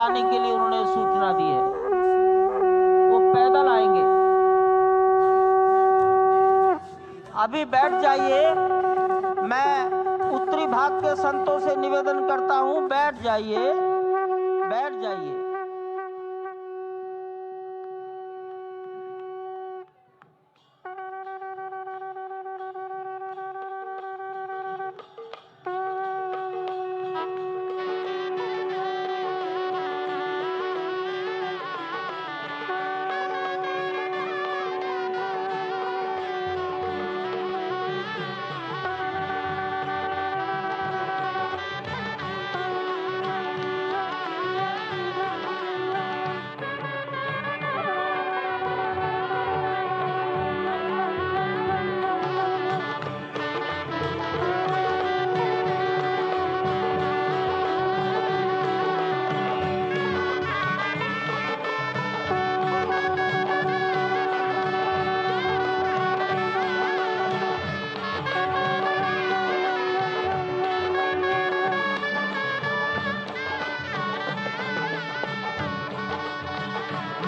आने के लिए उन्होंने सूचना दी है। वो पैदल आएंगे। अभी बैठ जाइए। मैं उत्तरी भाग के संतों से निवेदन करता हूं, बैठ जाइए, बैठ जाइए।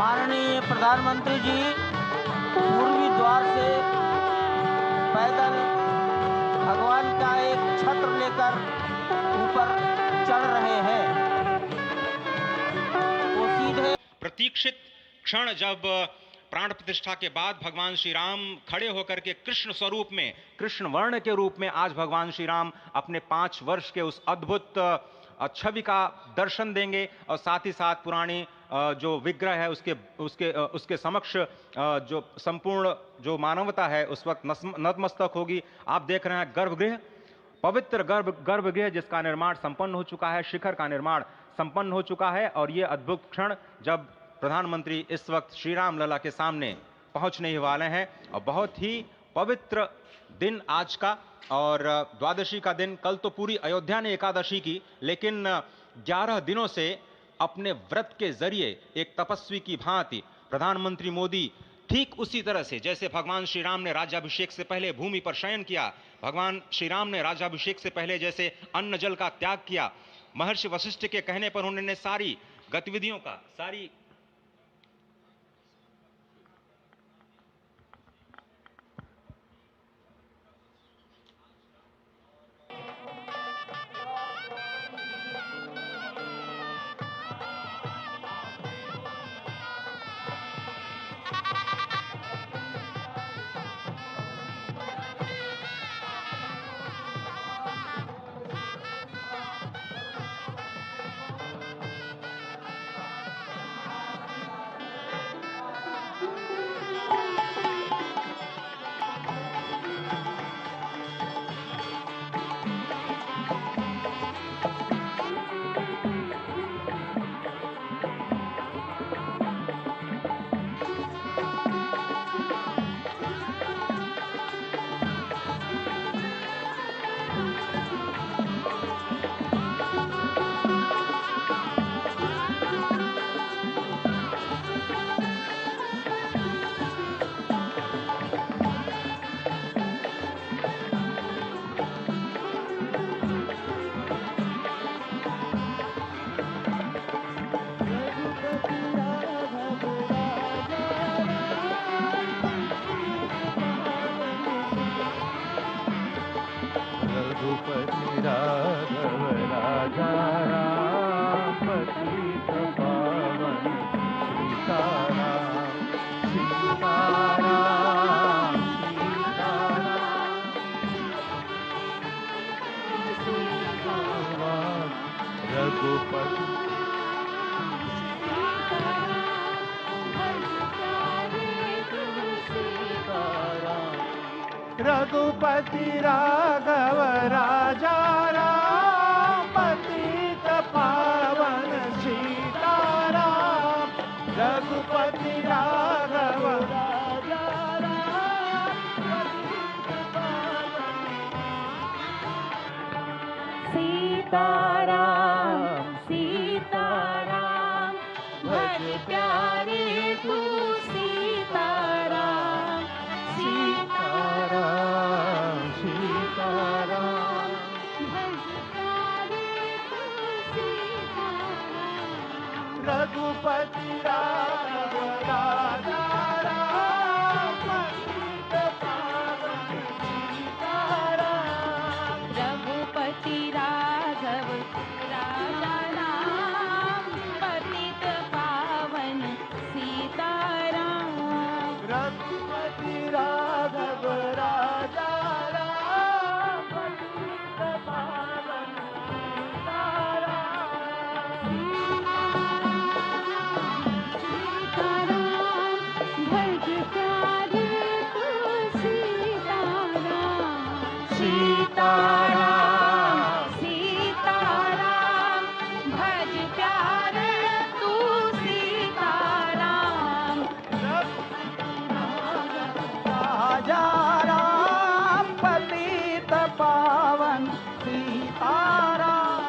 माननीय प्रधानमंत्री जी पूर्वी द्वार से पैदल भगवान का एक छत्र लेकर ऊपर चढ़ रहे हैं। वो सीधे प्रतीक्षित क्षण जब प्राण प्रतिष्ठा के बाद भगवान श्री राम खड़े होकर के कृष्ण स्वरूप में, कृष्ण वर्ण के रूप में आज भगवान श्री राम अपने 5 वर्ष के उस अद्भुत छवि का दर्शन देंगे और साथ ही साथ पुरानी जो विग्रह है उसके समक्ष जो संपूर्ण जो मानवता है उस वक्त नतमस्तक होगी। आप देख रहे हैं गर्भगृह, पवित्र गर्भगृह जिसका निर्माण संपन्न हो चुका है, शिखर का निर्माण संपन्न हो चुका है। और ये अद्भुत क्षण जब प्रधानमंत्री इस वक्त श्री राम लला के सामने पहुंचने ही वाले हैं और बहुत ही पवित्र दिन आज का। और द्वादशी का दिन, कल तो पूरी अयोध्या ने एकादशी की, लेकिन 11 दिनों से अपने व्रत के जरिए एक तपस्वी की भांति प्रधानमंत्री मोदी ठीक उसी तरह से जैसे भगवान श्री राम ने राज्याभिषेक से पहले भूमि पर शयन किया, भगवान श्री राम ने राज्याभिषेक से पहले जैसे अन्न जल का त्याग किया, महर्षि वशिष्ठ के कहने पर उन्होंने सारी गतिविधियों का रघुपति राघव राजा राम पतित पावन सीताराम सीताराम सीताराम रघुपति रघुपति राघव राजा राम पतित पावन सीताराम रघुपति राघव राजा राम पतित पावन सीताराम सीताराम भज प्यारे तू सीताराम सीताराम सीताराम रघुपति राघव राजा राम पतित पावन सीताराम रघुपति राघव राजा राम पतित पावन सीताराम रघुपति राघव राजा राम पतित पावन सीताराम सीताराम भज प्यारे तू सीताराम राजा राम पतित पावन सीताराम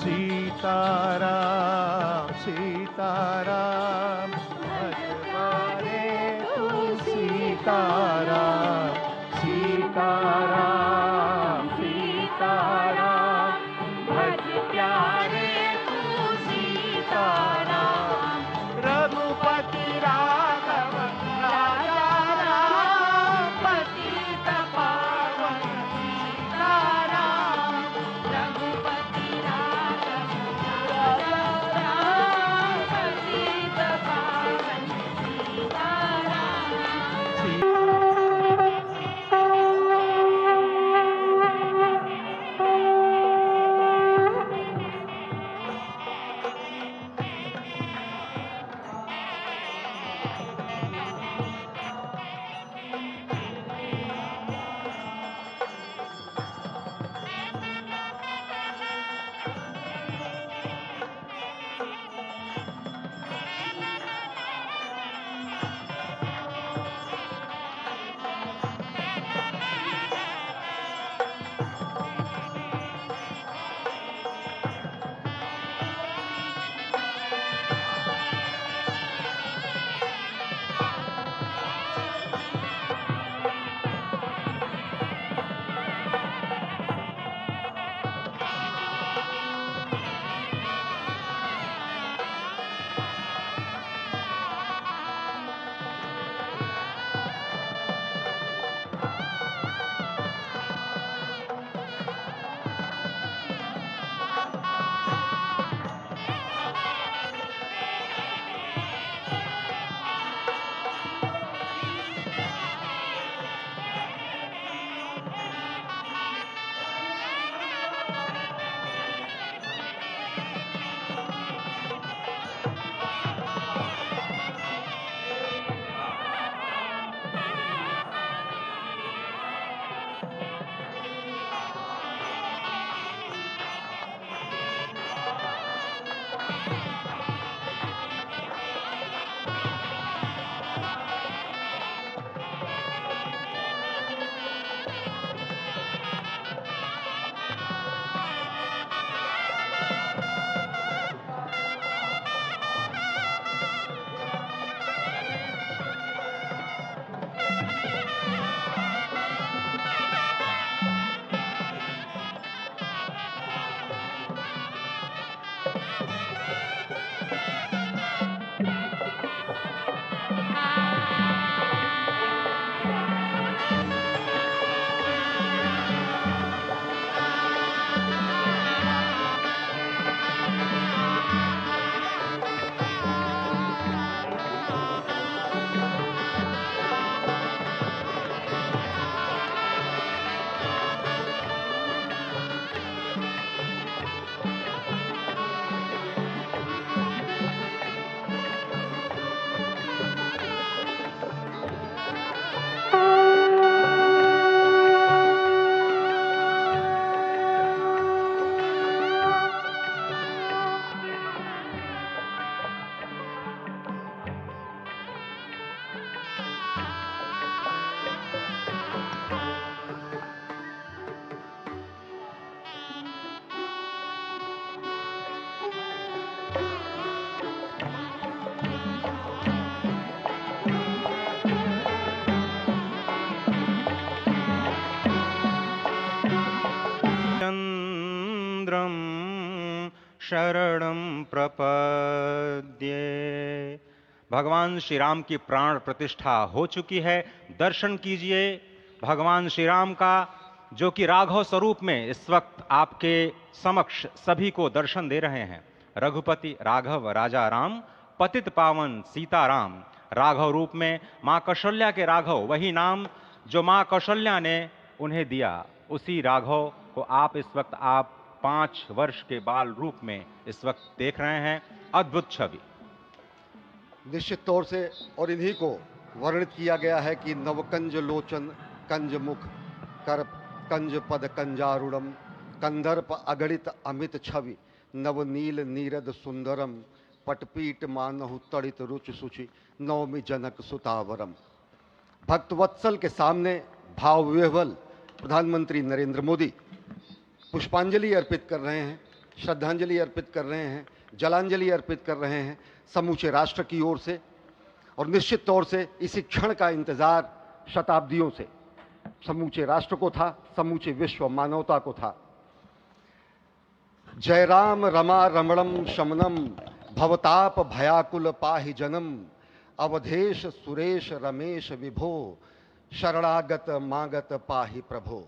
सीताराम सीताराम भज प्यारे तू सीताराम सीताराम सीताराम भज प्यारे तू सीताराम रघुपति राघव राजा राम पतित पावन सीताराम रघुपति राघव राजा राम पतित पावन सीताराम शरणं प्रपद्ये। भगवान श्री राम की प्राण प्रतिष्ठा हो चुकी है। दर्शन कीजिए भगवान श्री राम का, जो कि राघव स्वरूप में इस वक्त आपके समक्ष सभी को दर्शन दे रहे हैं। रघुपति राघव राजा राम, पतित पावन सीताराम। राघव रूप में मां कौशल्या के राघव, वही नाम जो मां कौशल्या ने उन्हें दिया, उसी राघव को आप इस वक्त 5 वर्ष के बाल रूप में इस वक्त देख रहे हैं। अद्भुत छवि। निश्चित तौर से, और इन्हीं को वर्णित किया गया है कि नवकंज लोचन कंज मुख कर कंज पद कंजारुणम कंदर्प अगणित अमित छवि नवनील नीरद सुंदरम पटपीट मानहु तड़ित रुचि सुचि नवमी जनक सुतावरम। भक्तवत्सल के सामने भाव विह्वल प्रधानमंत्री नरेंद्र मोदी पुष्पांजलि अर्पित कर रहे हैं, श्रद्धांजलि अर्पित कर रहे हैं, जलांजलि अर्पित कर रहे हैं समूचे राष्ट्र की ओर से। और निश्चित तौर से इसी क्षण का इंतजार शताब्दियों से समूचे राष्ट्र को था, समूचे विश्व मानवता को था। जय राम रमा रमणम शमनम भवताप भयाकुल पाहि जनम अवधेश सुरेश रमेश विभो शरणागत मागत पाहि प्रभो।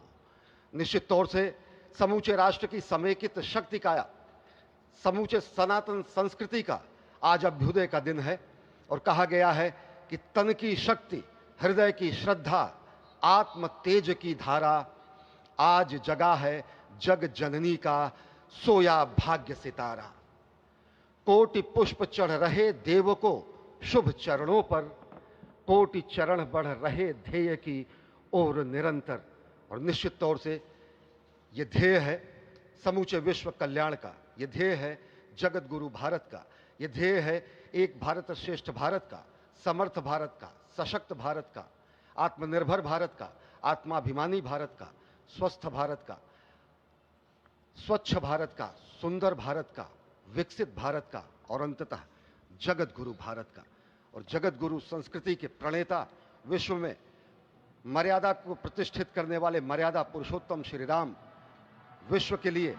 निश्चित तौर से समूचे राष्ट्र की समेकित शक्ति का, समूचे सनातन संस्कृति का आज अभ्युदय का दिन है। और कहा गया है कि तन की शक्ति, हृदय की श्रद्धा, आत्म तेज की धारा आज जगा है जग जननी का सोया भाग्य सितारा। कोटि पुष्प चढ़ रहे देव को शुभ चरणों पर, कोटि चरण बढ़ रहे ध्येय की ओर निरंतर। और निश्चित तौर से ये ध्येय है समूचे विश्व कल्याण का, ये ध्येय है जगत गुरु भारत का, ये ध्येय है एक भारत श्रेष्ठ भारत का, समर्थ भारत का, सशक्त भारत का, आत्मनिर्भर भारत का, आत्माभिमानी भारत का, स्वस्थ भारत का, स्वच्छ भारत का, सुंदर भारत का, विकसित भारत का, और अंततः जगत गुरु भारत का। और जगत गुरु संस्कृति के प्रणेता, विश्व में मर्यादा को प्रतिष्ठित करने वाले मर्यादा पुरुषोत्तम श्री राम विश्व के लिए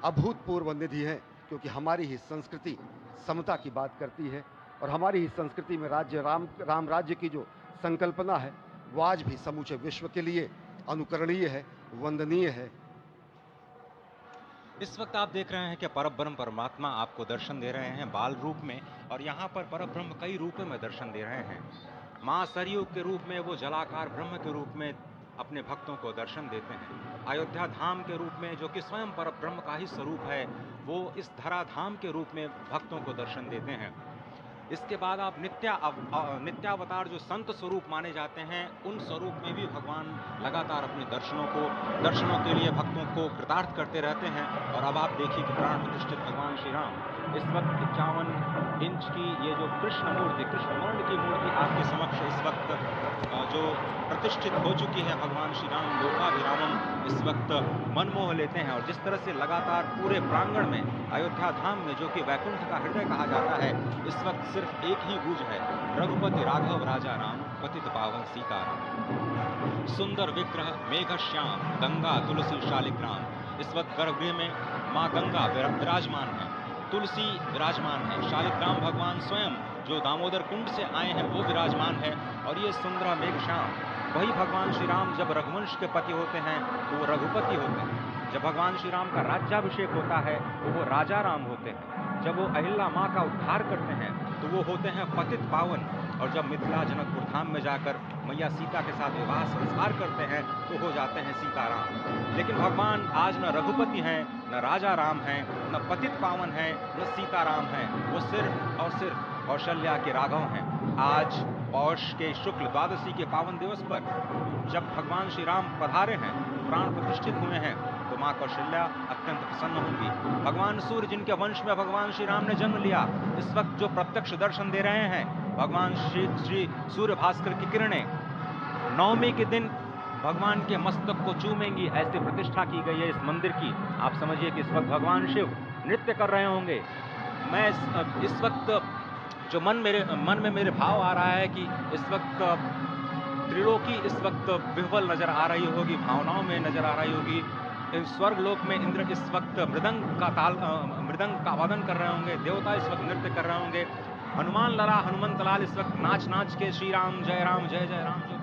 अभूतपूर्व निधि हैं, क्योंकि हमारी ही संस्कृति समता की बात करती है और हमारी ही संस्कृति में राज्य राम राज्य की जो संकल्पना है वो आज भी समूचे विश्व के लिए अनुकरणीय है, वंदनीय है। इस वक्त आप देख रहे हैं कि परब्रह्म परमात्मा आपको दर्शन दे रहे हैं बाल रूप में, और यहाँ पर परब्रह्म कई रूपों में दर्शन दे रहे हैं। माँ सरयू के रूप में वो जलाकार ब्रह्म के रूप में अपने भक्तों को दर्शन देते हैं। अयोध्या धाम के रूप में, जो कि स्वयं परब्रह्म का ही स्वरूप है, वो इस धरा धाम के रूप में भक्तों को दर्शन देते हैं। इसके बाद आप नित्यावतार जो संत स्वरूप माने जाते हैं, उन स्वरूप में भी भगवान लगातार अपने दर्शनों के लिए भक्तों को कृतार्थ करते रहते हैं। और अब आप देखिए कि प्राण प्रतिष्ठित भगवान श्री राम इस वक्त 51 इंच की ये जो कृष्ण वर्ण की मूर्ति आपके समक्ष इस वक्त जो प्रतिष्ठित हो चुकी है, भगवान श्री राम लोकाभिरामम इस वक्त मनमोह लेते हैं। और जिस तरह से लगातार पूरे प्रांगण में अयोध्या धाम में, जो कि वैकुंठ का हृदय कहा जाता है, इस वक्त सिर्फ एक ही गूंज है, रघुपति राघव राजा राम, पतित पावन सीताराम। सुंदर विग्रह मेघ श्याम गंगा तुलसी शालिग्राम। इस वक्त गर्भगृह में माँ गंगा विराजमान है, तुलसी विराजमान है, शालिग्राम भगवान स्वयं जो दामोदर कुंड से आए हैं वो विराजमान है। और ये सुंदर मेघ श्याम, वही भगवान श्री राम जब रघुवंश के पति होते हैं तो वो रघुपति होते हैं। जब भगवान श्री राम का राज्याभिषेक होता है तो वो राजा राम होते हैं। जब वो अहिल्या माँ का उद्धार करते हैं तो वो होते हैं पतित पावन। और जब मिथिला जनकपुर धाम में जाकर मैया सीता के साथ विवाह संस्कार करते हैं तो हो जाते हैं सीताराम। लेकिन भगवान आज न रघुपति हैं, न राजा राम हैं, न पतित पावन हैं, न सीताराम हैं, वो सिर्फ और सिर्फ कौशल्या के राघव हैं। आज पौष के शुक्ल द्वादशी के पावन दिवस पर जब भगवान श्री राम पधारे हैं, प्राण प्रतिष्ठित हुए हैं, तो माँ कौशल्या अत्यंत प्रसन्न होंगी। भगवान सूर्य, जिनके वंश में भगवान श्री राम ने जन्म लिया, इस वक्त जो प्रत्यक्ष दर्शन दे रहे हैं, भगवान श्री सूर्य भास्कर की किरणें नवमी के दिन भगवान के मस्तक को चूमेंगी, ऐसी प्रतिष्ठा की गई है इस मंदिर की। आप समझिए कि इस वक्त भगवान शिव नृत्य कर रहे होंगे। मैं इस वक्त जो मन में मेरे भाव आ रहा है कि इस वक्त त्रिलोकी इस वक्त विह्वल नजर आ रही होगी, भावनाओं में नजर आ रही होगी। इस स्वर्ग लोक में इंद्र इस वक्त मृदंग का वादन कर रहे होंगे, देवता इस वक्त नृत्य कर रहे होंगे, हनुमान लला हनुमंत लाल इस वक्त नाच नाच के श्री राम जय जय राम जो